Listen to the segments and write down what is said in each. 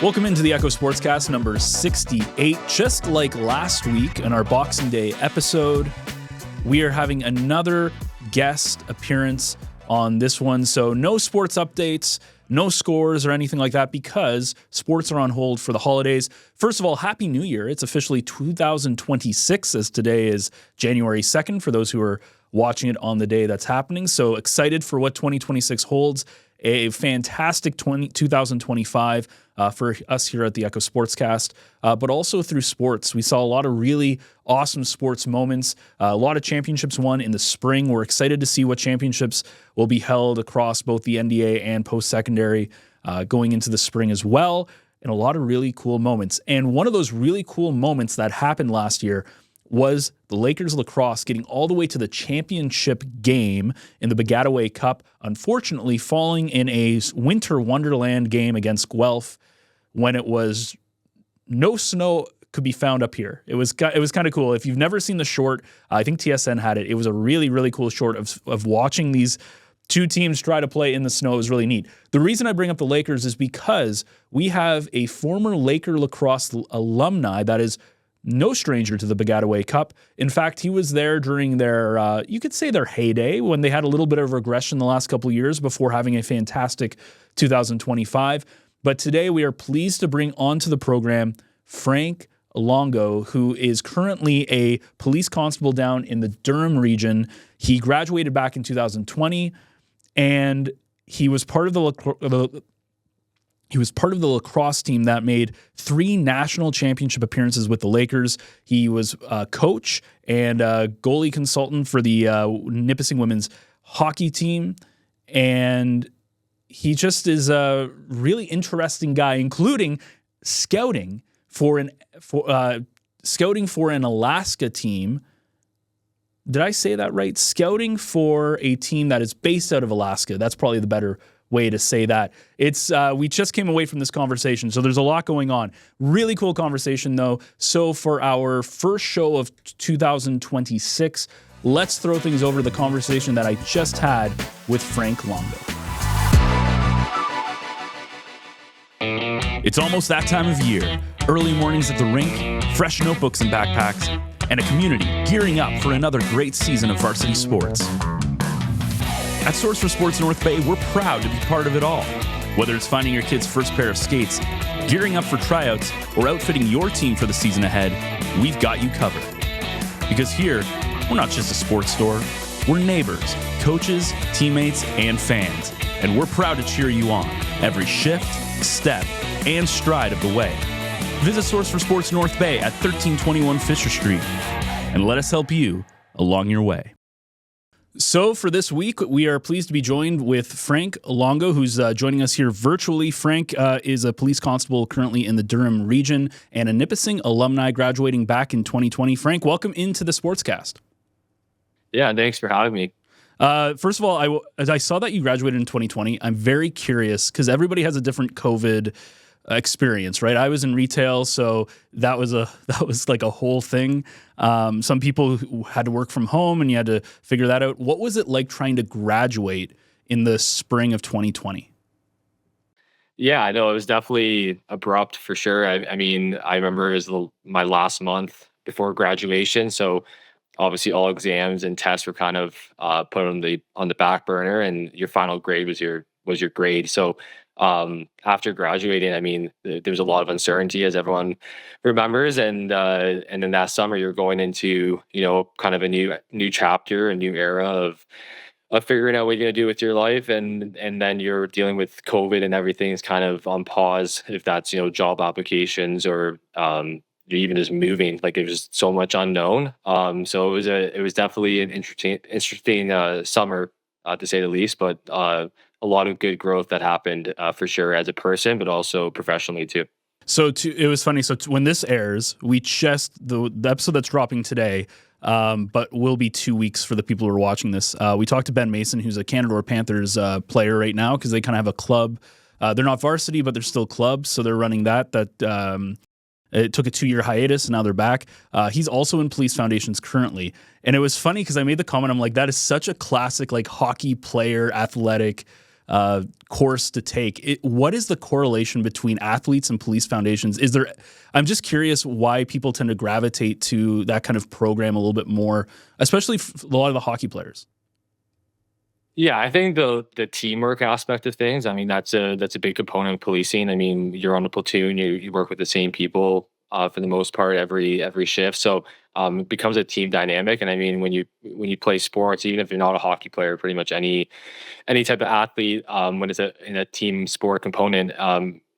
Welcome into the Echo Sportscast number 68. Just like last week in our Boxing Day episode, we are having another guest appearance on this one. So no sports updates, no scores or anything like that because sports are on hold for the holidays. First of all, Happy New Year. It's officially 2026 as today is January 2nd for those who are watching it on the day that's happening. So excited for what 2026 holds. A fantastic 2025 for us here at the Echo Sportscast, but also through sports. We saw a lot of really awesome sports moments, a lot of championships won in the spring. We're excited to see what championships will be held across both the NDA and post-secondary going into the spring as well, and a lot of really cool moments. And one of those really cool moments that happened last year was the Lakers lacrosse getting all the way to the championship game in the Piscataway Cup, unfortunately falling in a winter wonderland game against Guelph when it was no snow could be found up here. It was kind of cool. If you've never seen the short, I think TSN had it. It was a really, really cool short of watching these two teams try to play in the snow. It was really neat. The reason I bring up the Lakers is because we have a former Laker lacrosse alumni that is no stranger to the Piscataway Cup. In fact, he was there during their, you could say their heyday when they had a little bit of regression the last couple of years before having a fantastic 2025. But today we are pleased to bring onto the program Frank Longo, who is currently a police constable down in the Durham region. He graduated back in 2020, and he was part of the lacrosse team that made 3 national championship appearances with the Lakers. He was a coach and a goalie consultant for the Nipissing women's hockey team. And he just is a really interesting guy, including scouting for an Alaska team. Did I say that right? Scouting for a team that is based out of Alaska. That's probably the better way to say that. It's we just came away from this conversation, so there's a lot going on. Really cool conversation, though. So for our first show of 2026, let's throw things over to the conversation that I just had with Frank Longo. It's almost that time of year. Early mornings at the rink, fresh notebooks and backpacks, and a community gearing up for another great season of varsity sports. At Source for Sports North Bay, we're proud to be part of it all. Whether it's finding your kid's first pair of skates, gearing up for tryouts, or outfitting your team for the season ahead, we've got you covered. Because here, we're not just a sports store, we're neighbors, coaches, teammates, and fans. And we're proud to cheer you on every shift, step, and stride of the way. Visit Source for Sports North Bay at 1321 Fisher Street, and let us help you along your way. So for this week, we are pleased to be joined with Frank Longo, who's joining us here virtually. Frank is a police constable currently in the Durham region and a Nipissing alumni graduating back in 2020. Frank, welcome into the Sportscast. Yeah, thanks for having me. First of all, as I saw that you graduated in 2020, I'm very curious because everybody has a different COVID experience, right? I was in retail, so that was like a whole thing. Some people had to work from home and you had to figure that out. What was it like trying to graduate in the spring of 2020? Yeah, I know it was definitely abrupt for sure. I mean, I remember it was my last month before graduation, so obviously all exams and tests were kind of put on the back burner, and your final grade was your grade. So after graduating, I mean, there was a lot of uncertainty, as everyone remembers, and then that summer you're going into, kind of a new chapter, a new era of figuring out what you're gonna do with your life, and then you're dealing with COVID and everything's kind of on pause, if that's job applications or you're even just moving. Like, it was so much unknown. So it was definitely an interesting summer, to say the least, but a lot of good growth that happened for sure as a person, but also professionally too. So it was funny. So when this airs, we just the episode that's dropping today, but will be 2 weeks for the people who are watching this. We talked to Ben Mason, who's a Canadore Panthers player right now, because they kind of have a club. They're not varsity, but they're still clubs, so they're running that. It took a 2-year hiatus, and now they're back. He's also in Police Foundations currently. And it was funny because I made the comment, I'm like, that is such a classic, like, hockey player, athletic course to take. What is the correlation between athletes and police foundations? I'm just curious why people tend to gravitate to that kind of program a little bit more, especially a lot of the hockey players. Yeah, I think the teamwork aspect of things, I mean, that's a big component of policing. I mean, you're on a platoon, you work with the same people for the most part every shift. So it becomes a team dynamic. And I mean, when you play sports, even if you're not a hockey player, pretty much any type of athlete, when it's in a team sport component,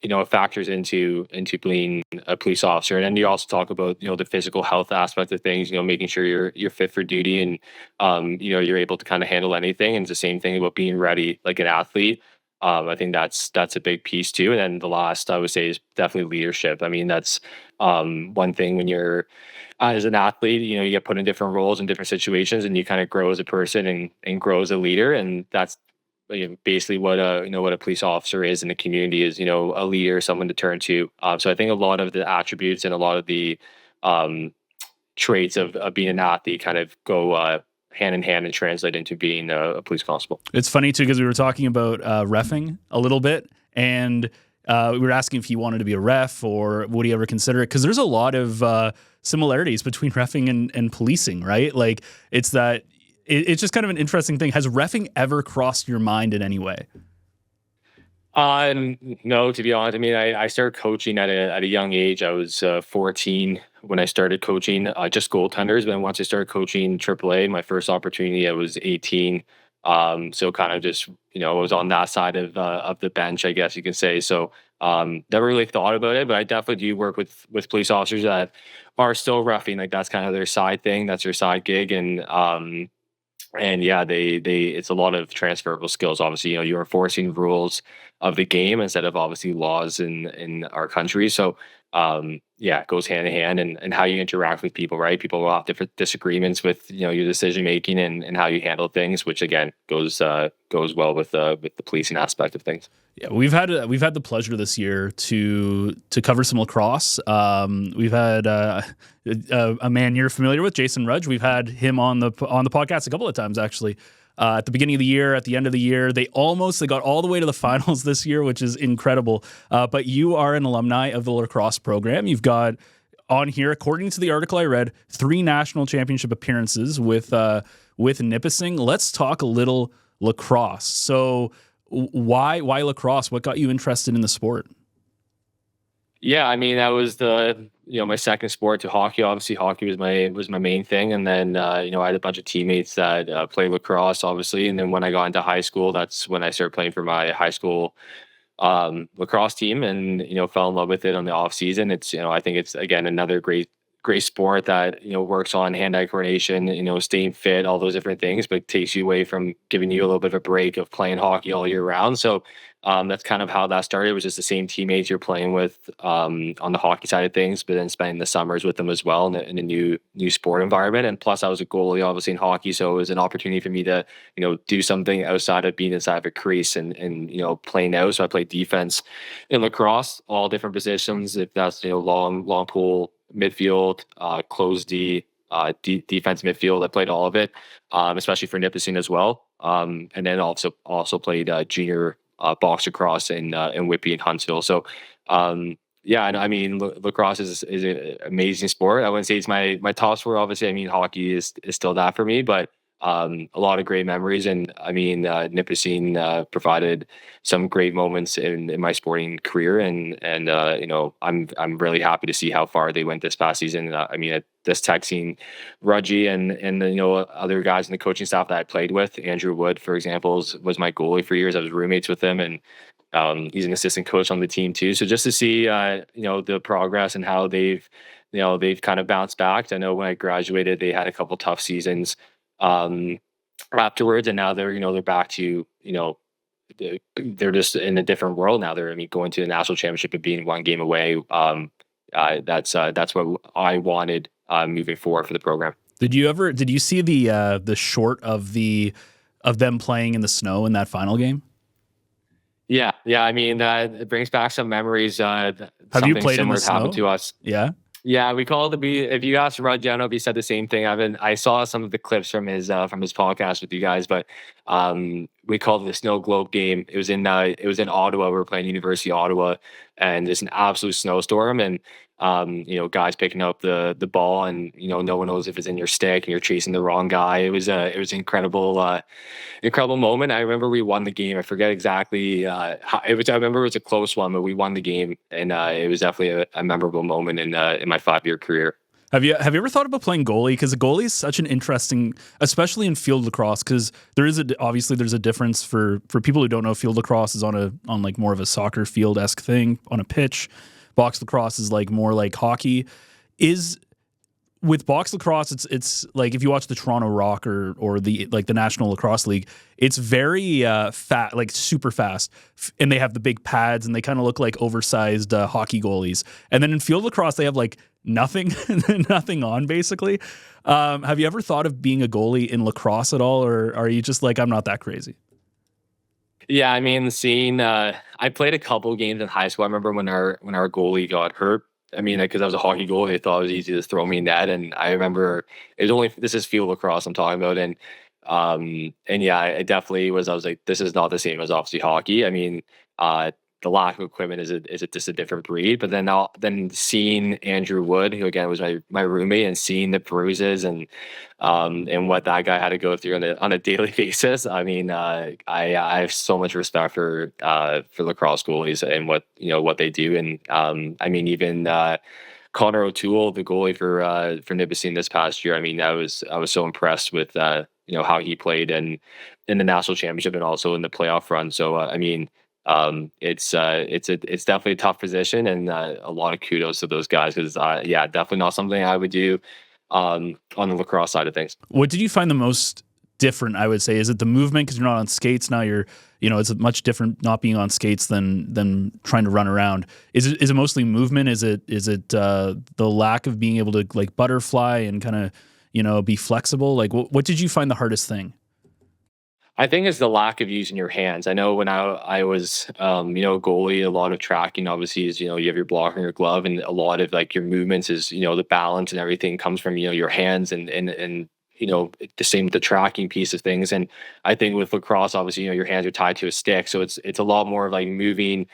it factors into being a police officer. And then you also talk about, the physical health aspect of things, making sure you're fit for duty and, you're able to kind of handle anything. And it's the same thing about being ready like an athlete. I think that's a big piece too. And then the last I would say is definitely leadership. I mean, that's one thing when you're as an athlete, you get put in different roles in different situations and you kind of grow as a person and grow as a leader. And that's basically what a police officer is in the community is, a leader, someone to turn to. So I think a lot of the attributes and a lot of the traits of being an athlete kind of go hand in hand and translate into being a police constable. It's funny too, because we were talking about reffing a little bit, and we were asking if he wanted to be a ref or would he ever consider it, because there's a lot of similarities between reffing and policing, right? Like it's just kind of an interesting thing. Has reffing ever crossed your mind in any way? No, to be honest. I mean, I started coaching at a young age. I was 14 when I started coaching just goaltenders. But then once I started coaching AAA, my first opportunity, I was 18. So kind of just, I was on that side of the bench, I guess you can say. So never really thought about it, but I definitely do work with police officers that are still roughing. Like that's kind of their side thing. That's their side gig. And yeah, they it's a lot of transferable skills. Obviously, you're enforcing rules of the game instead of obviously laws in our country. So yeah, it goes hand in hand, and how you interact with people, right? People will have different disagreements with your decision making and how you handle things, which again goes well with the policing aspect of things. Yeah, we've had the pleasure this year to cover some lacrosse. We've had a man you're familiar with, Jason Rudge. We've had him on the podcast a couple of times actually. At the beginning of the year, at the end of the year, they got all the way to the finals this year, which is incredible. But you are an alumni of the lacrosse program. You've got on here, according to the article I read, 3 national championship appearances with Nipissing. Let's talk a little lacrosse. So why lacrosse? What got you interested in the sport? Yeah, I mean, that was my second sport to hockey. Obviously, hockey was my main thing, and then I had a bunch of teammates that played lacrosse, obviously. And then when I got into high school, that's when I started playing for my high school lacrosse team, and fell in love with it on the off season. It's I think it's again another great sport that works on hand-eye coordination, staying fit, all those different things, but takes you away from giving you a little bit of a break of playing hockey all year round. So that's kind of how that started. It was just the same teammates you're playing with on the hockey side of things, but then spending the summers with them as well in a new sport environment. And plus, I was a goalie, obviously in hockey, so it was an opportunity for me to do something outside of being inside of a crease and playing out. So I played defense in lacrosse, all different positions. If that's long pool, midfield, close D, defense midfield. I played all of it, especially for Nipissing as well. And then also played junior box lacrosse in Whitby and Huntsville. So yeah, and I mean lacrosse is an amazing sport. I wouldn't say it's my top sport. Obviously, I mean hockey is still that for me, but a lot of great memories. And I mean Nipissing provided some great moments in my sporting career, and I'm really happy to see how far they went this past season. I mean, just texting Rudgy and other guys in the coaching staff that I played with. Andrew Wood, for example, was my goalie for years. I was roommates with him, and he's an assistant coach on the team too. So just to see the progress and how they've kind of bounced back. I know when I graduated, they had a couple tough seasons afterwards, and now they're back to they're just in a different world now. They're going to the national championship and being one game away. That's what I wanted moving forward for the program. Did you see the short of them playing in the snow in that final game? Yeah. I mean, it brings back some memories. Have you played in the snow? Happened to us. Yeah, we call it if you ask Rod, I don't know if he said the same thing. I saw some of the clips from his podcast with you guys, but we called it the snow globe game. It was in Ottawa. We were playing University of Ottawa, and there's an absolute snowstorm, and guys picking up the ball, and no one knows if it's in your stick, and you're chasing the wrong guy. It was an incredible moment. I remember we won the game. I forget exactly how it was. I remember it was a close one, but we won the game, and it was definitely a memorable moment in my 5-year career. Have you ever thought about playing goalie? Because a goalie is such an interesting, especially in field lacrosse, because obviously there's a difference for people who don't know. Field lacrosse is on like more of a soccer field-esque thing on a pitch. Box lacrosse is like more like hockey. With box lacrosse, it's like if you watch the Toronto Rock or the National Lacrosse League, it's very fat, like super fast, and they have the big pads and they kind of look like oversized hockey goalies. And then in field lacrosse, they have like nothing on basically. Have you ever thought of being a goalie in lacrosse at all, or are you just like, I'm not that crazy? Yeah, I mean, I played a couple games in high school. I remember when our goalie got hurt. I mean, because I was a hockey goalie, they thought it was easy to throw me in net. And I remember this is field lacrosse I'm talking about. And yeah, it definitely was. I was like, this is not the same as obviously hockey. I mean, the lack of equipment is just a different breed. But then seeing Andrew Wood, who again was my roommate, and seeing the bruises and what that guy had to go through on a daily basis. I mean, I have so much respect for lacrosse goalies and what they do. And I mean, even Connor O'Toole, the goalie for Nipissing this past year. I mean, I was so impressed with how he played and in the national championship and also in the playoff run. So I mean. It's definitely a tough position, and a lot of kudos to those guys because definitely not something I would do on the lacrosse side of things. What did you find the most different? I would say, is it the movement because you're not on skates now? It's much different not being on skates than trying to run around. Is it mostly movement? Is it the lack of being able to like butterfly and kind of be flexible? Like what did you find the hardest thing? I think it's the lack of using your hands. I know when I was, goalie, a lot of tracking obviously is, you have your block and your glove, and a lot of like your movements is, the balance and everything comes from, your hands and the same with the tracking piece of things. And I think with lacrosse, obviously, your hands are tied to a stick. So it's a lot more of like moving,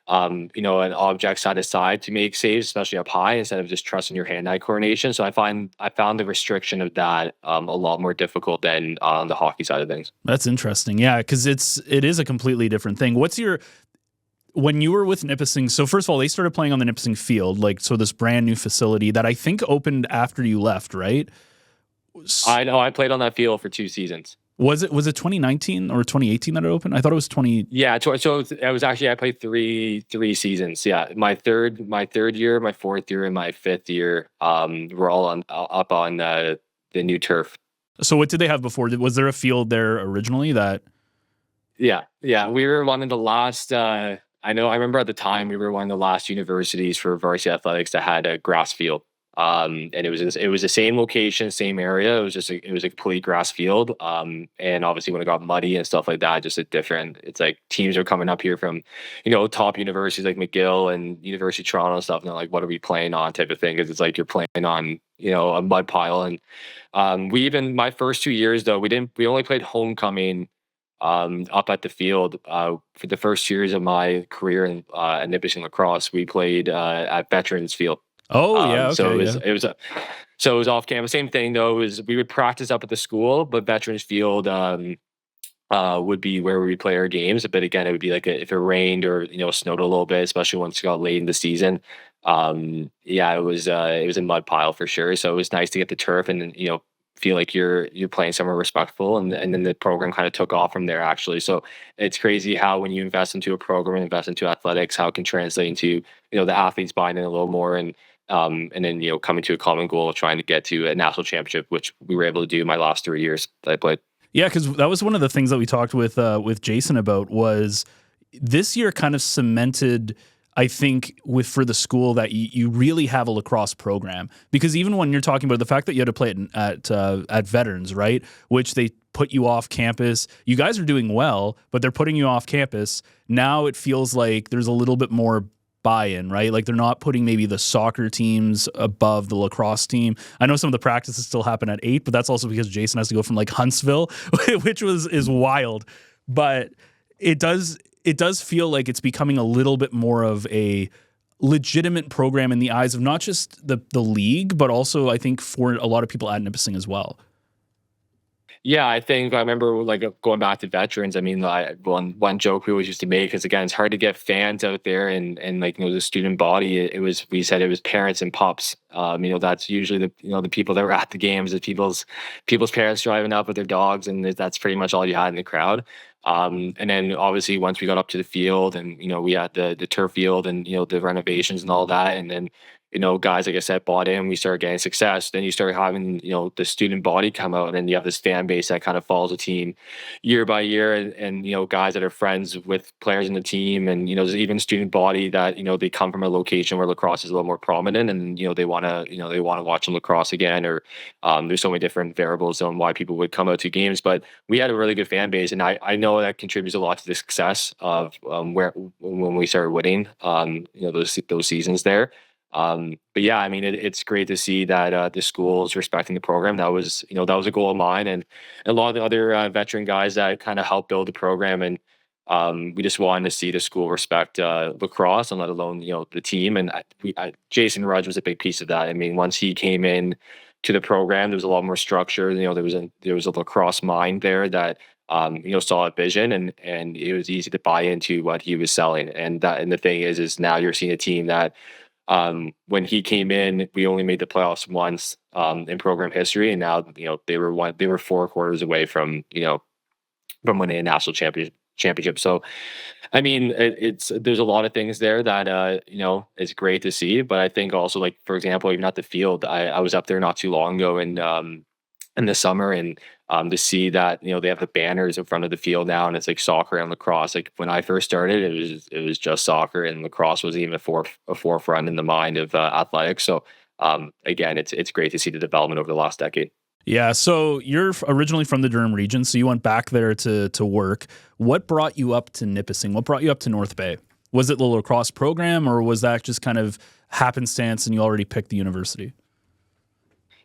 an object side to side to make saves, especially up high, instead of just trusting your hand-eye coordination. So I found the restriction of that a lot more difficult than on the hockey side of things. That's interesting. Yeah, because it is a completely different thing. When you were with Nipissing, so first of all, they started playing on the Nipissing field, this brand new facility that I think opened after you left, right? I know. I played on that field for 2 seasons. Was it 2019 or 2018 that it opened? I thought it was 20. Yeah, so I was actually I played three seasons. Yeah, my third year, my 4th year, and my 5th year. We're all up on the new turf. So what did they have before? Was there a field there originally that? Yeah, we were one of the last. I remember at the time we were one of the last universities for varsity athletics that had a grass field. And it was the same location, same area. It was a complete grass field. And obviously when it got muddy and stuff like that, it's like teams are coming up here from, top universities like McGill and University of Toronto and stuff. And they're like, what are we playing on type of thing? Cause it's like, you're playing on, a mud pile. And, my first 2 years though, we only played homecoming, up at the field. For the first years of my career at Nipissing Lacrosse, we played, at Veterans Field. Oh yeah. Okay, So it was off campus. Same thing though. We would practice up at the school, but Veterans Field would be where we would play our games. But again, it would be like if it rained or snowed a little bit, especially once it got late in the season. It was a mud pile for sure. So it was nice to get the turf and feel like you're playing somewhere respectful, and then the program kind of took off from there actually. So it's crazy how when you invest into a program and invest into athletics, how it can translate into the athletes buying in a little more and then coming to a common goal of trying to get to a national championship, which we were able to do my last 3 years that I played. Yeah, because that was one of the things that we talked with Jason about. Was this year kind of cemented, I think, for the school that you really have a lacrosse program. Because even when you're talking about the fact that you had to play it at Veterans, right, which they put you off campus, you guys are doing well, but they're putting you off campus. Now it feels like there's a little bit more buy-in, right? Like they're not putting maybe the soccer teams above the lacrosse team. I know some of the practices still happen at 8, but that's also because Jason has to go from like Huntsville, which is wild. but it does feel like it's becoming a little bit more of a legitimate program in the eyes of not just the league, but also I think for a lot of people at Nipissing as well. Yeah, I think I remember like going back to veterans. I mean, one joke we always used to make is again, it's hard to get fans out there and like the student body. It was we said it was parents and pups. That's usually the people that were at the games, the people's parents driving up with their dogs, and that's pretty much all you had in the crowd. And then obviously once we got up to the field and we had the turf field and the renovations and all that, and then guys, like I said, bought in, we started getting success. Then you start having, the student body come out, and then you have this fan base that kind of follows the team year by year. And guys that are friends with players in the team. And, there's even student body that, they come from a location where lacrosse is a little more prominent and, they want to watch some lacrosse again, or there's so many different variables on why people would come out to games. But we had a really good fan base. And I know that contributes a lot to the success of when we started winning, those seasons there. But yeah, I mean, it's great to see that the school is respecting the program. That was a goal of mine and a lot of the other veteran guys that kind of helped build the program. And we just wanted to see the school respect lacrosse, and let alone the team. And Jason Rudge was a big piece of that. I mean, once he came in to the program, there was a lot more structure. There was a lacrosse mind there that saw a vision, and it was easy to buy into what he was selling. And the thing is now you're seeing a team that when he came in, we only made the playoffs once in program history, and now they were 4 quarters away from from winning a national championship. So, I mean, there's a lot of things there that it's great to see. But I think also, like for example, even at the field, I was up there not too long ago, and in the summer, and to see that they have the banners in front of the field now, and it's like soccer and lacrosse. Like when I first started, it was just soccer, and lacrosse wasn't even a forefront in the mind of athletics. So again, it's great to see the development over the last decade. Yeah, so you're originally from the Durham region, so you went back there to work. What brought you up to Nipissing? What brought you up to North Bay? Was it the lacrosse program, or was that just kind of happenstance and you already picked the university?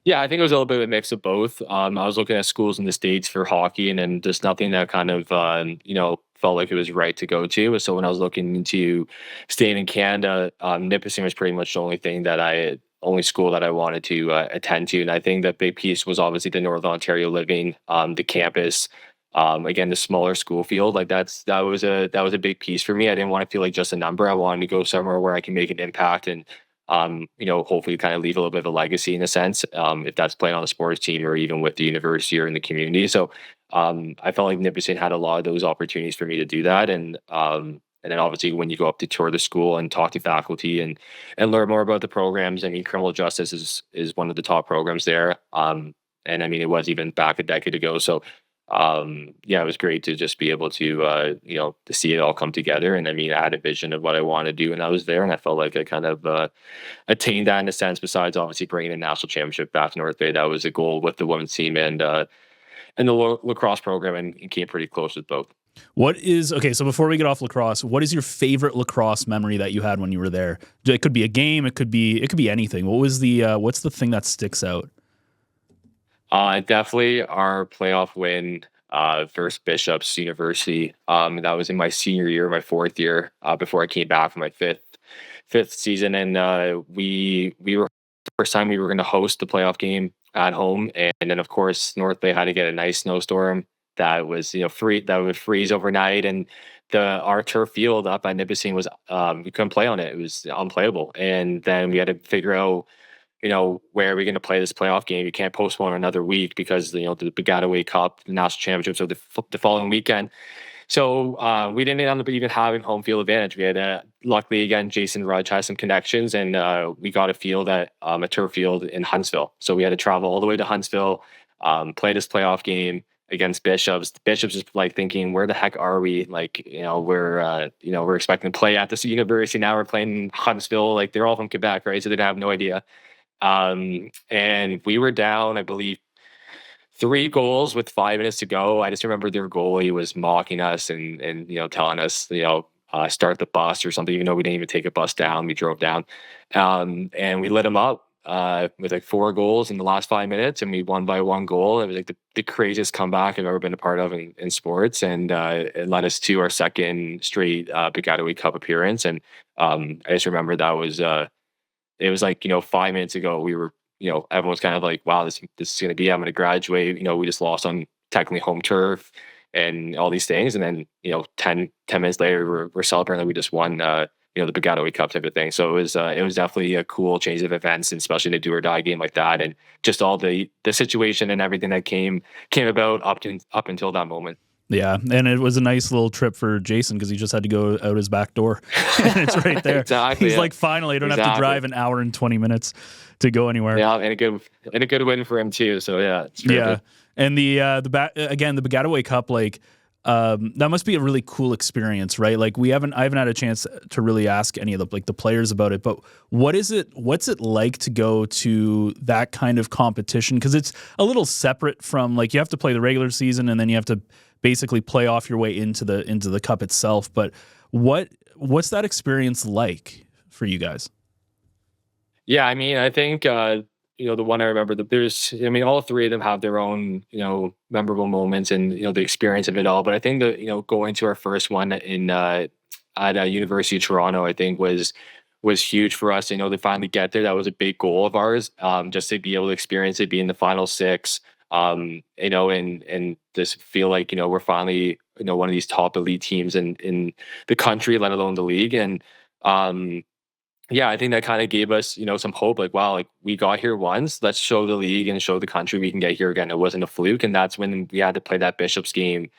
Yeah, I think it was a little bit of a mix of both. I was looking at schools in the States for hockey, and then just nothing that kind of, felt like it was right to go to. So when I was looking into staying in Canada, Nipissing was pretty much the only school that I wanted to attend to. And I think that big piece was obviously the Northern Ontario living, the campus, again, the smaller school field. Like that was a big piece for me. I didn't want to feel like just a number. I wanted to go somewhere where I can make an impact and hopefully kind of leave a little bit of a legacy in a sense, if that's playing on the sports team or even with the university or in the community. So I felt like Nipissing had a lot of those opportunities for me to do that. And then obviously when you go up to tour the school and talk to faculty and learn more about the programs, I mean, criminal justice is one of the top programs there. And I mean, it was even back a decade ago. So yeah, it was great to just be able to to see it all come together. And I mean, I had a vision of what I wanted to do when I was there, and I felt like I kind of attained that in a sense. Besides, obviously, bringing a national championship back to North Bay, that was a goal with the women's team and the lacrosse program, and came pretty close with both. Okay, so before we get off lacrosse, what is your favorite lacrosse memory that you had when you were there? It could be a game, it could be anything. What's the thing that sticks out? Definitely our playoff win versus Bishop's University. That was in my senior year, my 4th year, before I came back for my fifth season, and we were the first time we were going to host the playoff game at home, and then of course North Bay had to get a nice snowstorm that was free that would freeze overnight, and our turf field up at Nipissing was we couldn't play on it. It was unplayable, and then we had to figure out where are we going to play this playoff game? You can't postpone another week because the Gateway Cup, the national championships, are the following weekend. So we didn't end up even having home field advantage. We had luckily again, Jason Rudge has some connections, and we got a field at a turf field in Huntsville. So we had to travel all the way to Huntsville, play this playoff game against Bishops. Bishops is like thinking, where the heck are we? Like, we're expecting to play at this university. Now we're playing in Huntsville. Like they're all from Quebec, right? So they have no idea. And we were down, I believe, 3 goals with 5 minutes to go. I just remember their goalie was mocking us and telling us, start the bus or something, even though we didn't even take a bus down. We drove down, and we lit them up. with like 4 goals in the last 5 minutes, and we won by 1 goal. It was like the craziest comeback I've ever been a part of in sports, and it led us to our second straight Piscataway Cup appearance. And I just remember that was it was like, 5 minutes ago we were, everyone was kind of like, wow, this is going to be, I'm going to graduate. We just lost on technically home turf and all these things. And then, 10 minutes later, we're celebrating that we just won, the Piscataway Cup type of thing. So it was definitely a cool change of events, and especially in a do or die game like that. And just all the situation and everything that came about up until that moment. Yeah, and it was a nice little trip for Jason because he just had to go out his back door, and it's right there. Exactly. He's like, finally, I don't have to drive an hour and 20 minutes to go anywhere. Yeah, and a good win for him too. So yeah, it's yeah. And the Piscataway Cup, like that must be a really cool experience, right? Like I haven't had a chance to really ask any of the players about it, but what's it like to go to that kind of competition? Because it's a little separate from, like, you have to play the regular season and then you have to basically play off your way into the cup itself. But what's that experience like for you guys? Yeah, I mean, I think the one I remember, all 3 of them have their own, memorable moments and, the experience of it all. But I think that, going to our first one at University of Toronto, I think was huge for us. To finally get there, that was a big goal of ours. Just to be able to experience it, be in the final 6, and just feel like, we're finally, one of these top elite teams in the country, let alone the league. And, yeah, I think that kind of gave us, some hope. Like, wow, like, we got here once. Let's show the league and show the country we can get here again. It wasn't a fluke, and that's when we had to play that Bishops game.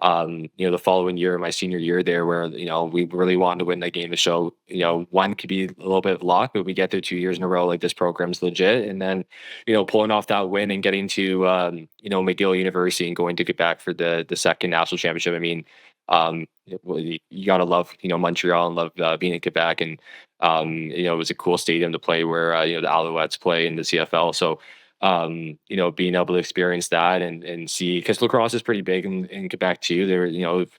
The following year, my senior year there, where we really wanted to win that game to show, one could be a little bit of luck, but we get there 2 years in a row. Like, this program's legit, and then pulling off that win and getting to McGill University and going to Quebec for the second national championship. I mean, you gotta love Montreal and love being in Quebec, and it was a cool stadium to play where the Alouettes play in the CFL. So being able to experience that and see, because lacrosse is pretty big in Quebec too.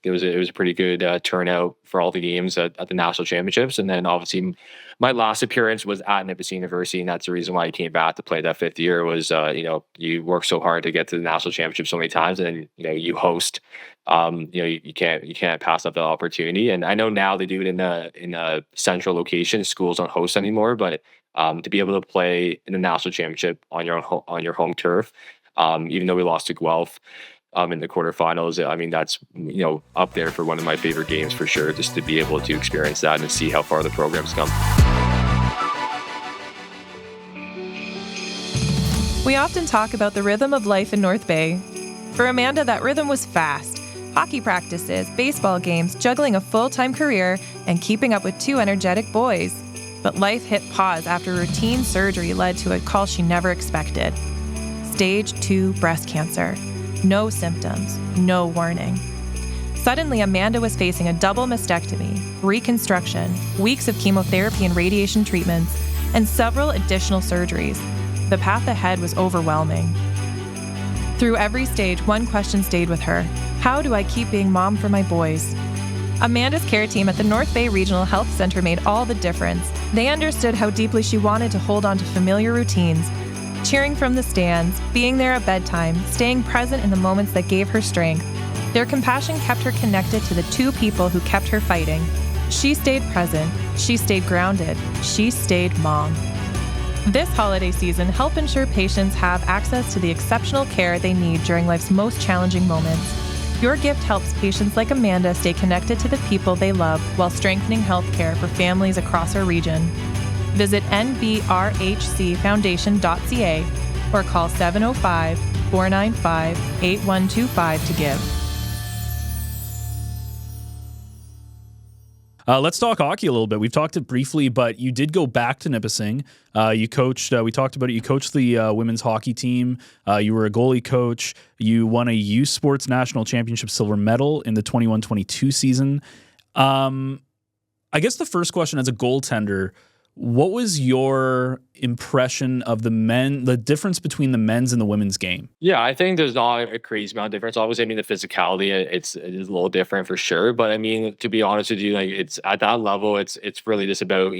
It was a pretty good turnout for all the games at the national championships. And then obviously my last appearance was at Nipissing University, and that's the reason why I came back to play that 5th year. Was you work so hard to get to the national championship so many times, and then you host. You can't pass up that opportunity. And I know now they do it in a central location. Schools don't host anymore, but to be able to play in the national championship on your home turf, even though we lost to Guelph in the quarterfinals, I mean, that's up there for one of my favorite games for sure. Just to be able to experience that and see how far the program's come. We often talk about the rhythm of life in North Bay. For Amanda, that rhythm was fast. Hockey practices, baseball games, juggling a full-time career, and keeping up with 2 energetic boys. But life hit pause after routine surgery led to a call she never expected. Stage 2 breast cancer. No symptoms, no warning. Suddenly, Amanda was facing a double mastectomy, reconstruction, weeks of chemotherapy and radiation treatments, and several additional surgeries. The path ahead was overwhelming. Through every stage, one question stayed with her. How do I keep being mom for my boys? Amanda's care team at the North Bay Regional Health Center made all the difference. They understood how deeply she wanted to hold on to familiar routines, cheering from the stands, being there at bedtime, staying present in the moments that gave her strength. Their compassion kept her connected to the 2 people who kept her fighting. She stayed present. She stayed grounded. She stayed mom. This holiday season, help ensure patients have access to the exceptional care they need during life's most challenging moments. Your gift helps patients like Amanda stay connected to the people they love while strengthening healthcare for families across our region. Visit nbrhcfoundation.ca or call 705-495-8125 to give. Let's talk hockey a little bit. We've talked it briefly, but you did go back to Nipissing. You coached, we talked about it, you coached the women's hockey team. You were a goalie coach. You won a youth sports national championship silver medal in the 21-22 season. I guess the first question, as a goaltender, what was your impression of the difference between the men's and the women's game? Yeah, I think there's not a crazy amount of difference. Obviously, I mean, the physicality, it is a little different for sure. But I mean, to be honest with you, like, it's at that level, it's really just about,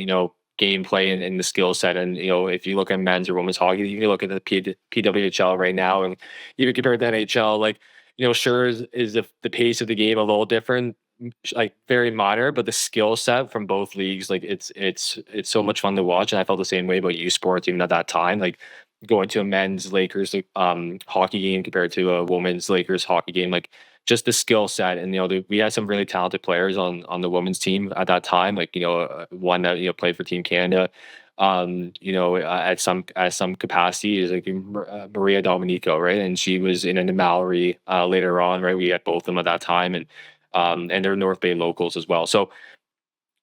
gameplay and the skill set. And if you look at men's or women's hockey, you look at the PWHL right now, and even compared to NHL, like sure is the pace of the game a little different, like very minor, but the skill set from both leagues, like it's so much fun to watch. And I felt the same way about U Sports even at that time, like going to a men's Lakers hockey game compared to a women's Lakers hockey game, like just the skill set. And we had some really talented players on the women's team at that time, like one that played for Team Canada, at some capacity is like Maria Dominico, right? And she was in a Mallory later on, right? We had both of them at that time, and they're North Bay locals as well. So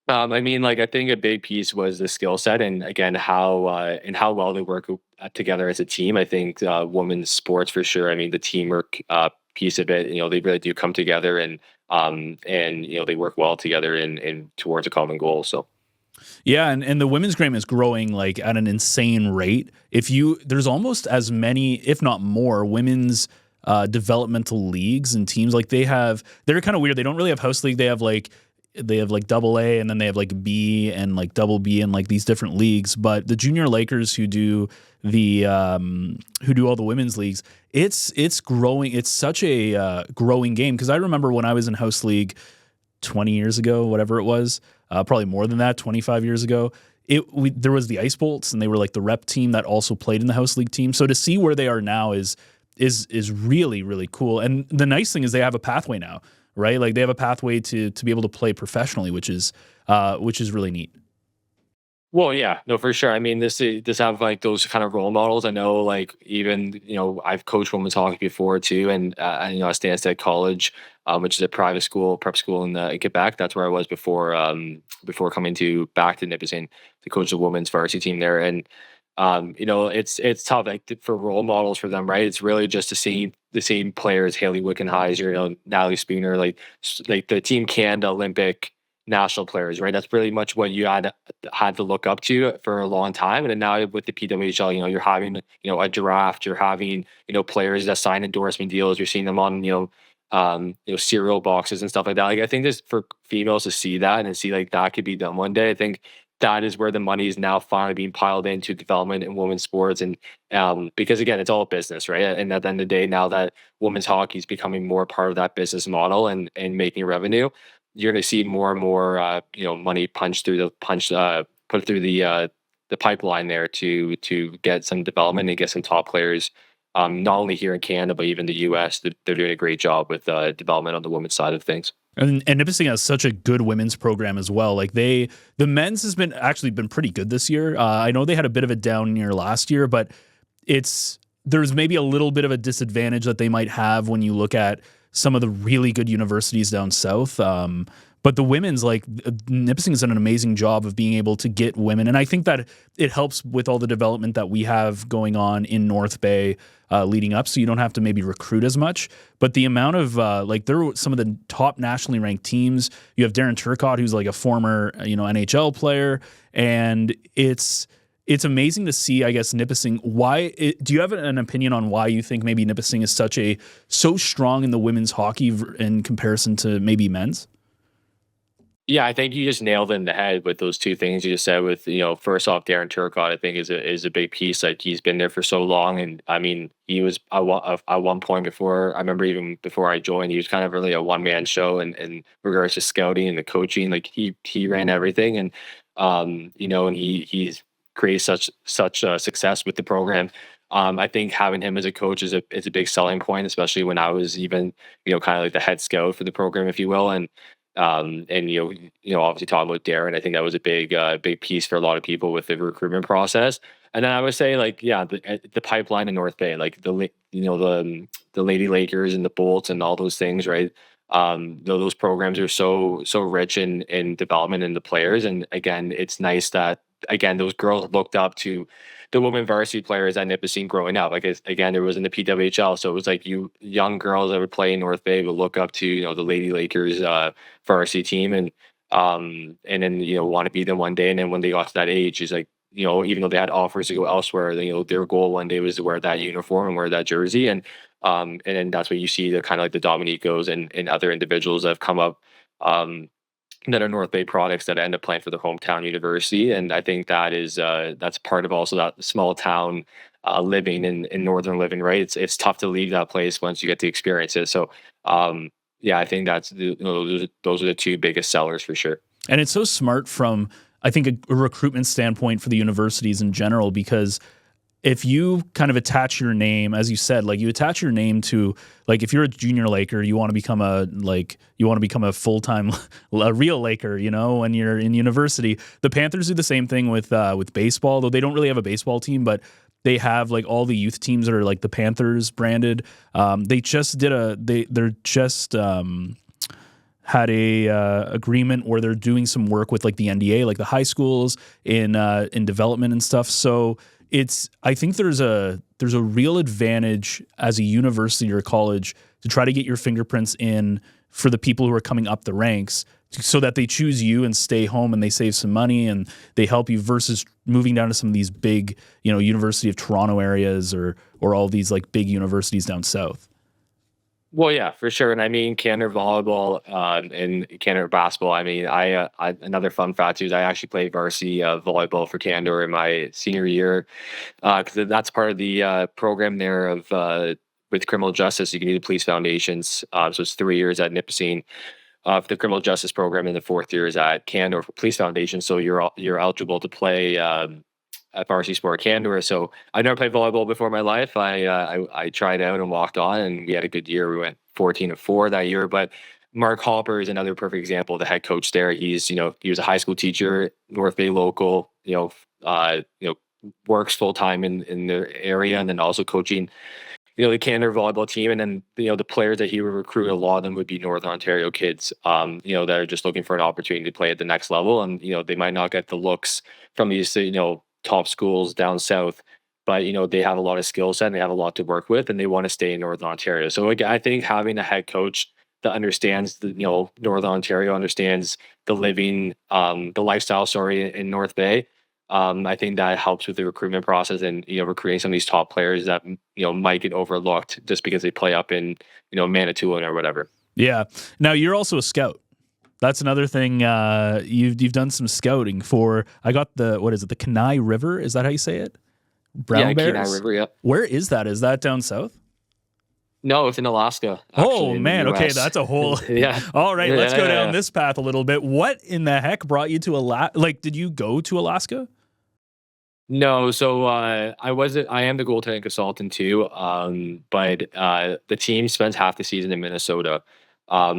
I mean, like, I think a big piece was the skill set, and again, how well they work together as a team. I think women's sports for sure. I mean, the teamwork piece of it. They really do come together, and they work well together in towards a common goal. So. Yeah, and the women's game is growing like at an insane rate. There's almost as many, if not more, women's developmental leagues and teams. Like they're kind of weird. They don't really have house league. They have like double A, and then they have like B and like double B and like these different leagues. But the junior Lakers who do all the women's leagues, it's growing. It's such a growing game, because I remember when I was in house league 20 years ago, whatever it was, probably more than that, 25 years ago. There was the Ice Bolts, and they were like the rep team that also played in the house league team. So to see where they are now is really, really cool. And the nice thing is they have a pathway now, right? Like they have a pathway to be able to play professionally, which is really neat. Well, yeah, no, for sure. I mean, this have like those kind of role models. I know, like even I've coached women's hockey before too, and I Stansted College, which is a private school, prep school in Quebec. That's where I was before coming back to Nipissing to coach the women's varsity team there. And it's tough, like for role models for them, right? It's really just the same players, Haley Wickenheiser, Natalie Spooner, like the Team Canada Olympic national players, right? That's pretty much what you had to look up to for a long time. And then now with the PWHL, you're having a draft, you're having players that sign endorsement deals, you're seeing them on cereal boxes and stuff like that. Like I think just for females to see that and see like that could be done one day, I think that is where the money is now finally being piled into development in women's sports. And because again, it's all business, right? And at the end of the day, now that women's hockey is becoming more part of that business model and making revenue, you're going to see more and more, money put through the pipeline there to get some development and get some top players, not only here in Canada but even the U.S. They're doing a great job with development on the women's side of things. And Nipissing has such a good women's program as well. Like the men's has been pretty good this year. I know they had a bit of a down year last year, but there's maybe a little bit of a disadvantage that they might have when you look at some of the really good universities down south. But the women's, like Nipissing has done an amazing job of being able to get women. And I think that it helps with all the development that we have going on in North Bay leading up. So you don't have to maybe recruit as much. But the amount of, they're some of the top nationally ranked teams. You have Darren Turcotte, who's like a former, NHL player. And it's amazing to see, I guess, Nipissing. Do you have an opinion on why you think maybe Nipissing is so strong in the women's hockey in comparison to maybe men's? Yeah, I think you just nailed it in the head with those two things you just said. With first off, Darren Turcotte, I think is a big piece. Like he's been there for so long, and I mean, he was at one point before. I remember even before I joined, he was kind of really a one man show in regards to scouting and the coaching. Like he ran everything, and and he's created such success with the program. I think having him as a coach is a big selling point, especially when I was even kind of like the head scout for the program, if you will, and obviously talking about Darren, I think that was a big piece for a lot of people with the recruitment process. And then I would say the pipeline in North Bay, like the Lady Lakers and the Bolts and all those things, right? Those programs are so rich in development in the players. And again, it's nice that those girls looked up to the women varsity players at Nipissing growing up. Like again, there was in the PWHL, so it was like you young girls that would play in North Bay would look up to the Lady Lakers varsity team, and then want to be them one day. And then when they got to that age, is like even though they had offers to go elsewhere, their goal one day was to wear that uniform and wear that jersey, and then that's what you see the kind of like the Dominicos and other individuals that have come up that are North Bay products that end up playing for the hometown university. And I think that is that's part of also that small town living in northern living, right? It's tough to leave that place once you get to experience it. So yeah, I think that's those are the two biggest sellers for sure. And it's so smart from, I think, a recruitment standpoint for the universities in general, because if you kind of attach your name, as you said, like you attach your name to, like, if you're a junior Laker, you want to become a full-time a real Laker, when you're in university. The Panthers do the same thing with baseball, though they don't really have a baseball team, but they have like all the youth teams that are like the Panthers branded. They just had a agreement where they're doing some work with like the NDA, like the high schools in development and stuff. So I think there's a real advantage as a university or college to try to get your fingerprints in for the people who are coming up the ranks, so that they choose you and stay home and they save some money and they help you, versus moving down to some of these big, University of Toronto areas or all these like big universities down south. Well, yeah, for sure. And I mean, Canada volleyball and Canada basketball. I mean, I another fun fact too is I actually played varsity volleyball for Canada in my senior year, because that's part of the program there of with criminal justice. You can do the police foundations. So it's 3 years at Nipissing for the criminal justice program, and the 4th year is at Canada for police foundation. So you're eligible to play at varsity sport Canada. So I never played volleyball before in my life. I tried out and walked on, and we had a good year. We went 14-4 that year. But Mark Hopper is another perfect example. The head coach there. He was a high school teacher, North Bay local. Works full time in the area, and then also coaching the Canada volleyball team. And then the players that he would recruit, a lot of them would be Northern Ontario kids, that are just looking for an opportunity to play at the next level. And they might not get the looks from these top schools down south, but they have a lot of skill set and they have a lot to work with, and they want to stay in Northern Ontario. So I think having a head coach that understands Northern Ontario, understands the living, the lifestyle, in North Bay, I think that helps with the recruitment process and recruiting some of these top players that might get overlooked just because they play up in Manitoulin or whatever. Yeah. Now you're also a scout. That's another thing. You've done some scouting for. I got the Kenai River. Is that how you say it? Brown Bears? Kenai River. Yeah. Where is that? Is that down south? No, it's in Alaska. Oh man, okay, that's a whole. Yeah. All right, let's go down this path a little bit. What in the heck brought you to Alaska? Like, did you go to Alaska? No, so I am the goaltending consultant too, but the team spends half the season in Minnesota,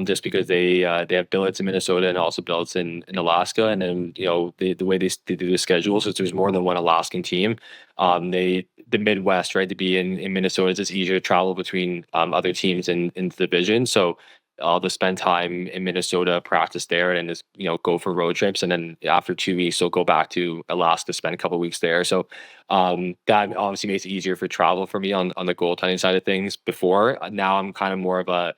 just because they have billets in Minnesota and also billets in Alaska, and then the way they do the schedule, so there's more than one Alaskan team. The Midwest, right, to be in Minnesota, it's just easier to travel between other teams in the division, so I'll just spend time in Minnesota, practice there, and just go for road trips, and then after 2 weeks, I'll go back to Alaska, spend a couple of weeks there. So that obviously makes it easier for travel for me on the goaltending side of things. Before now, I'm kind of more of a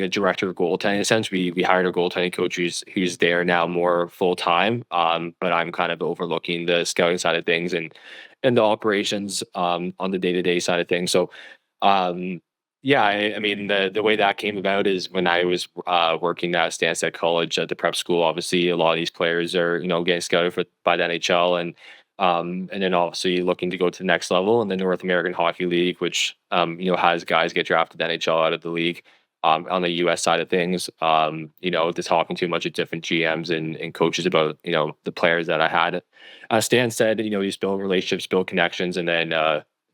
director of goaltending in a sense. We hired a goaltending coach who's there now more full time, but I'm kind of overlooking the scouting side of things and the operations on the day-to-day side of things. So. Yeah, I mean, the way that came about is when I was working at Stansted College at the prep school. Obviously, a lot of these players are getting scouted by the NHL, and then obviously looking to go to the next level in the North American Hockey League, which has guys get drafted to the NHL out of the league. On the U.S. side of things, just talking to a bunch of different GMs and coaches about the players that I had. Stan said, you just build relationships, build connections, and then.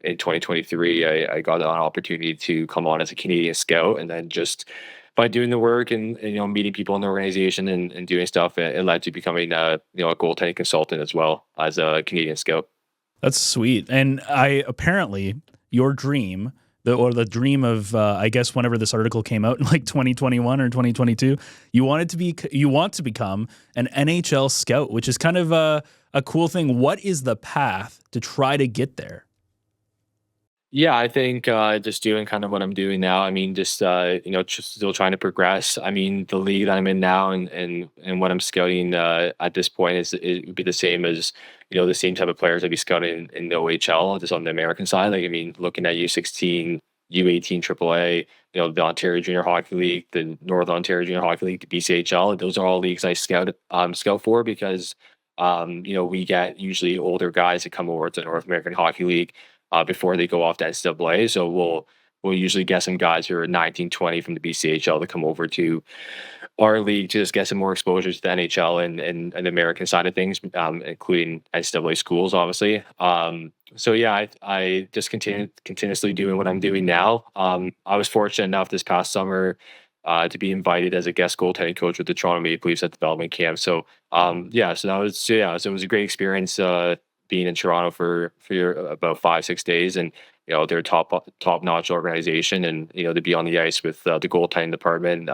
In 2023, I got an opportunity to come on as a Canadian scout, and then just by doing the work and meeting people in the organization and doing stuff, it led to becoming a goaltending consultant as well as a Canadian scout. That's sweet. And apparently your dream, the dream of I guess whenever this article came out in like 2021 or 2022, you want to become an NHL scout, which is kind of a cool thing. What is the path to try to get there? Yeah, I think just doing kind of what I'm doing now. I mean, just just still trying to progress. I mean, the league that I'm in now and what I'm scouting at this point it would be the same as the same type of players I'd be scouting in the OHL, just on the American side. Like, I mean, looking at U16 U18 AAA, the Ontario Junior Hockey League, the North Ontario Junior Hockey League, the BCHL. Those are all leagues I scout for because we get usually older guys that come over to the North American Hockey League before they go off to NCAA. So we'll usually get some guys who are 19, 20 from the BCHL to come over to our league to just get some more exposure to the NHL and the American side of things, including NCAA schools, obviously. So yeah, I just continuously doing what I'm doing now. I was fortunate enough this past summer to be invited as a guest goaltending coach with the Toronto Maple Leafs at development camp. So so it was a great experience being in Toronto for about 5-6 days, and they're a top notch organization, and to be on the ice with the goaltending department.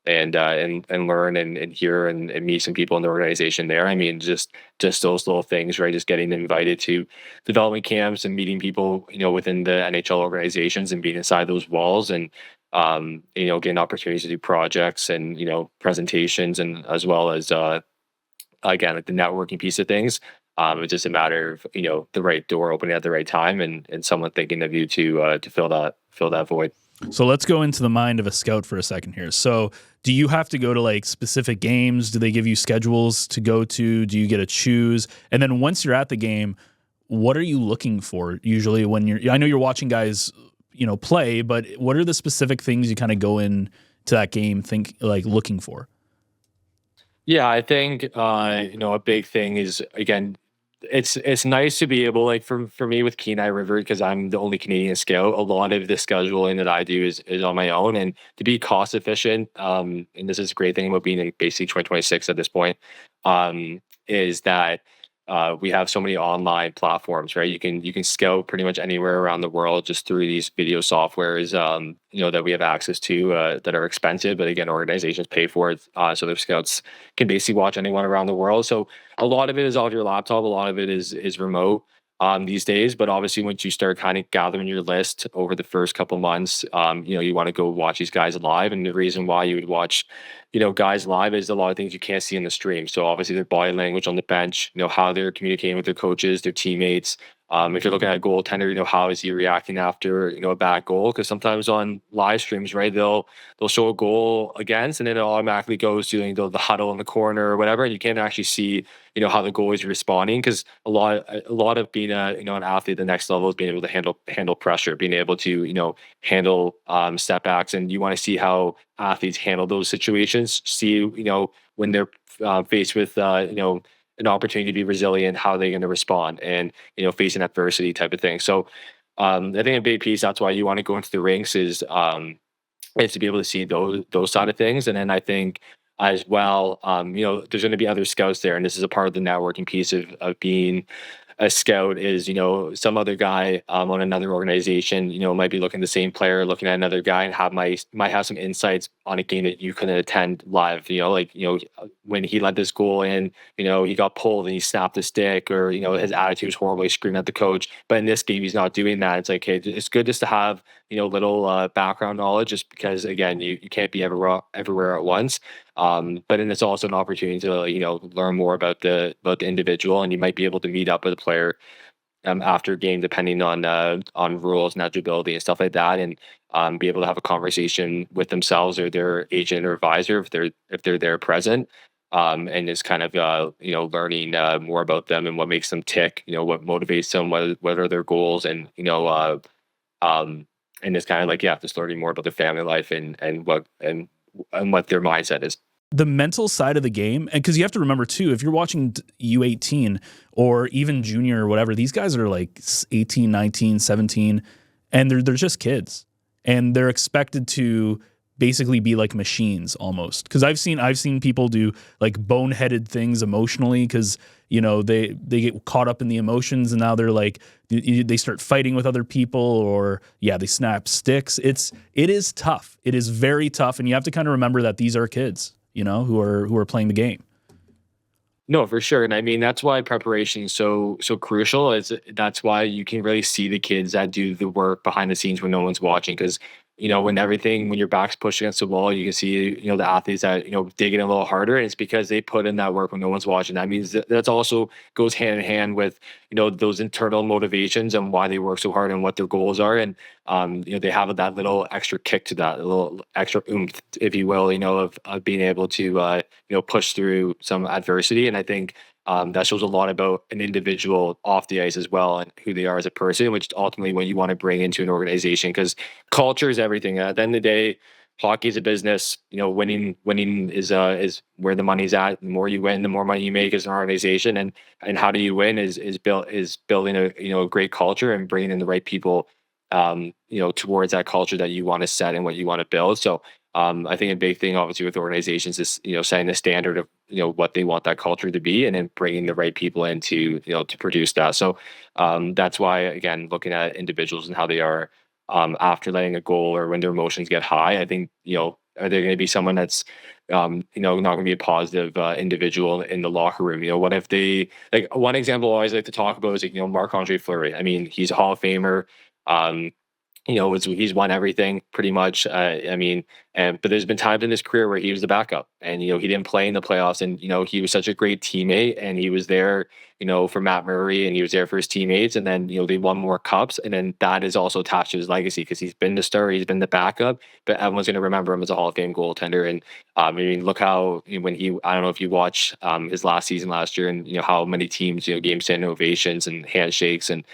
And learn and hear and meet some people in the organization there. I mean, just those little things, right? Just getting invited to development camps and meeting people, within the NHL organizations and being inside those walls, and getting opportunities to do projects and presentations, and as well as again, like the networking piece of things. It's just a matter of the right door opening at the right time, and someone thinking of you to fill that void. So let's go into the mind of a scout for a second here. So do you have to go to like specific games? Do they give you schedules to go to? Do you get to choose? And then once you're at the game, what are you looking for usually when I know you're watching guys, play, but what are the specific things you kind of go in to that game looking for? Yeah, I think a big thing is, again, it's nice to be able, like, for me with Kenai River, because I'm the only Canadian scout. A lot of the scheduling that I do is on my own, and to be cost efficient. And this is a great thing about being in basically 2026 at this point, is that we have so many online platforms, right? You can scout pretty much anywhere around the world just through these video softwares, that we have access to, that are expensive, but again, organizations pay for it, so their scouts can basically watch anyone around the world. So a lot of it is off your laptop, a lot of it is remote these days. But obviously, once you start kind of gathering your list over the first couple months, you want to go watch these guys live. And the reason why you would watch guys live is a lot of things you can't see in the stream. So obviously their body language on the bench, how they're communicating with their coaches, their teammates. If you're looking at a goaltender, how is he reacting after a bad goal? Because sometimes on live streams, right, they'll show a goal against, and then it automatically goes to the huddle in the corner or whatever, and you can't actually see how the goalie is responding, because a lot of being an athlete at the next level is being able to handle pressure, being able to handle setbacks, and you want to see how athletes handle those situations. See when they're faced with an opportunity to be resilient, how they're going to respond, and facing adversity type of thing. So I think a big piece, that's why you want to go into the rinks, is to be able to see those side of things. And then I think as well, there's going to be other scouts there, and this is a part of the networking piece of being a scout, is some other guy on another organization might be looking at the same player, looking at another guy, and might have some insights on a game that you couldn't attend live. When he let this goal in, he got pulled and he snapped the stick, or his attitude was horrible, he screamed at the coach. But in this game, he's not doing that. It's like, hey, it's good just to have little background knowledge, just because again, you can't be everywhere at once. But then it's also an opportunity to learn more about the individual, and you might be able to meet up with a player after game, depending on rules and eligibility and stuff like that, and be able to have a conversation with themselves or their agent or advisor if they're there present, and just kind of learning more about them and what makes them tick, what motivates them, what are their goals, and and it's kind of like, just learning more about their family life and what their mindset is. The mental side of the game, and because you have to remember too, if you're watching U18 or even junior or whatever, these guys are like 18, 19, 17, and they're just kids, and they're expected to basically be like machines almost. Because I've seen people do like boneheaded things emotionally, because they get caught up in the emotions, and now they're like, they start fighting with other people, or they snap sticks. It is tough. It is very tough, and you have to kind of remember that these are kids, who are playing the game. No, for sure. And I mean, that's why preparation is so crucial. That's why you can really see the kids that do the work behind the scenes when no one's watching. Because when your back's pushed against the wall, you can see, the athletes that, digging a little harder. And it's because they put in that work when no one's watching. That means that's also goes hand in hand with, those internal motivations and why they work so hard and what their goals are. And, they have that little extra kick to that, a little extra oomph, if you will, of being able to, push through some adversity. And I think, that shows a lot about an individual off the ice as well and who they are as a person, which ultimately what you want to bring into an organization, because culture is everything. At the end of the day, hockey is a business. Winning is where the money's at. The more you win, the more money you make as an organization. And how do you win is building a great culture and bringing in the right people, towards that culture that you want to set and what you want to build. So I think a big thing, obviously, with organizations is, setting the standard of, what they want that culture to be, and then bringing the right people in to produce that. So that's why, again, looking at individuals and how they are after letting a goal or when their emotions get high, I think, are there going to be someone that's, not going to be a positive individual in the locker room? What if they, like, one example I always like to talk about is, Marc-Andre Fleury. I mean, he's a Hall of Famer. He's won everything pretty much. But there's been times in his career where he was the backup, and he didn't play in the playoffs, and he was such a great teammate, and he was there, for Matt Murray, and he was there for his teammates, and then they won more cups, and then that is also attached to his legacy because he's been the star, he's been the backup, but everyone's going to remember him as a Hall of Fame goaltender. And look how when I don't know if you watch his last season last year, and how many teams game standing ovations and handshakes, and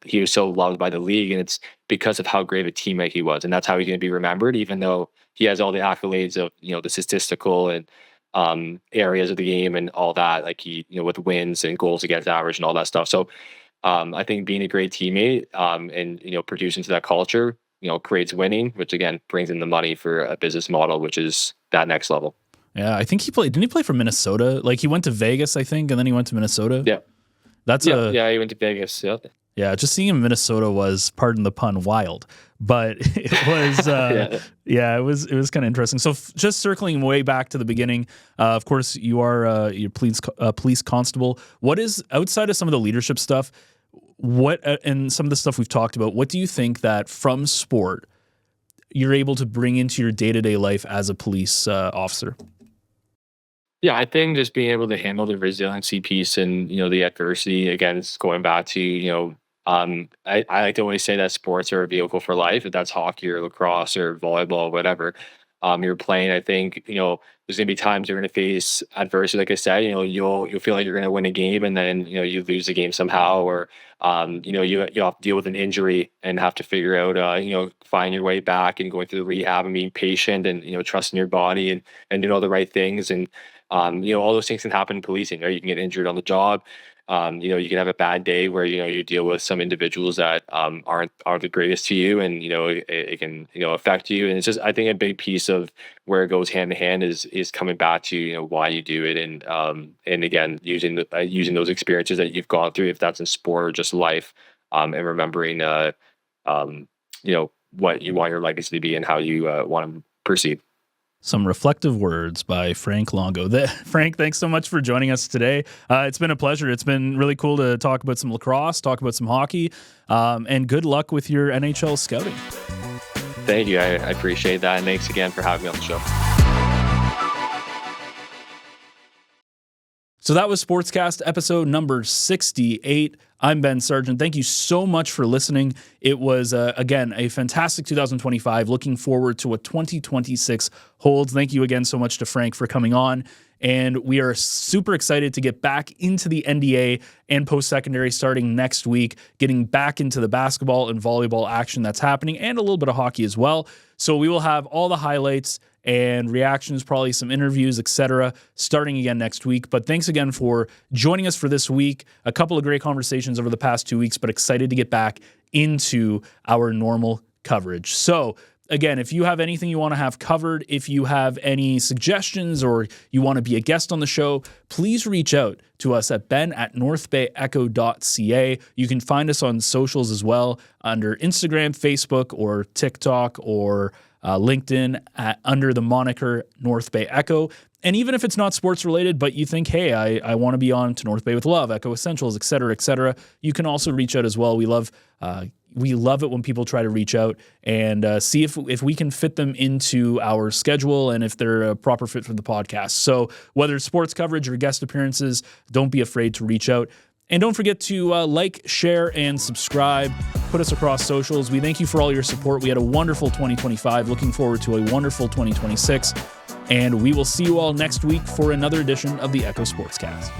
he was so loved by the league, and it's because of how great of a teammate he was. And that's how he's going to be remembered, even though he has all the accolades of, the statistical and areas of the game and all that, like he, with wins and goals against average and all that stuff. So I think being a great teammate and, producing to that culture, creates winning, which again, brings in the money for a business model, which is that next level. Yeah. I think didn't he play for Minnesota? Like he went to Vegas, I think, and then he went to Minnesota. Yeah. He went to Vegas. Yeah. Yeah, just seeing him in Minnesota was, pardon the pun, wild. But it was, it was kind of interesting. So just circling way back to the beginning, of course, you are your police constable. What is, outside of some of the leadership stuff, and some of the stuff we've talked about, what do you think that from sport you're able to bring into your day-to-day life as a police officer? Yeah, I think just being able to handle the resiliency piece and, the adversity, again, it's going back to, I like to always say that sports are a vehicle for life. If that's hockey or lacrosse or volleyball, whatever you're playing, I think, there's going to be times you're going to face adversity. Like I said, you'll feel like you're going to win a game, and then, you lose the game somehow, or, you have to deal with an injury and have to figure out, find your way back and going through the rehab and being patient and, trusting your body and doing all the right things. And, all those things can happen in policing, or you can get injured on the job. You can have a bad day where, you deal with some individuals that aren't the greatest to you, and, it can, affect you. And it's just, I think a big piece of where it goes hand in hand is coming back to, why you do it. And again, using those experiences that you've gone through, if that's in sport or just life, and remembering, what you want your legacy to be and how you want to proceed. Some reflective words by Frank Longo. Frank, thanks so much for joining us today. It's been a pleasure. It's been really cool to talk about some lacrosse, talk about some hockey, and good luck with your NHL scouting. Thank you. I appreciate that. And thanks again for having me on the show. So that was Sportscast episode number 68. I'm Ben Sargent. Thank you so much for listening. It was, again, a fantastic 2025. Looking forward to what 2026 holds. Thank you again so much to Frank for coming on. And we are super excited to get back into the NDA and post-secondary starting next week, getting back into the basketball and volleyball action that's happening, and a little bit of hockey as well. So we will have all the highlights and reactions, probably some interviews, etc., starting again next week. But thanks again for joining us for this week. A couple of great conversations over the past 2 weeks, but excited to get back into our normal coverage. So again, if you have anything you want to have covered, if you have any suggestions or you want to be a guest on the show, please reach out to us at ben@northbayecho.ca. You can find us on socials as well under Instagram, Facebook, or TikTok, or LinkedIn under the moniker North Bay Echo. And even if it's not sports related, but you think, hey, I want to be on to North Bay with Love, Echo Essentials, et cetera, you can also reach out as well. We love we love it when people try to reach out and see if we can fit them into our schedule and if they're a proper fit for the podcast. So whether it's sports coverage or guest appearances, don't be afraid to reach out. And don't forget to like, share, and subscribe. Put us across socials. We thank you for all your support. We had a wonderful 2025. Looking forward to a wonderful 2026. And we will see you all next week for another edition of the Echo Sportscast.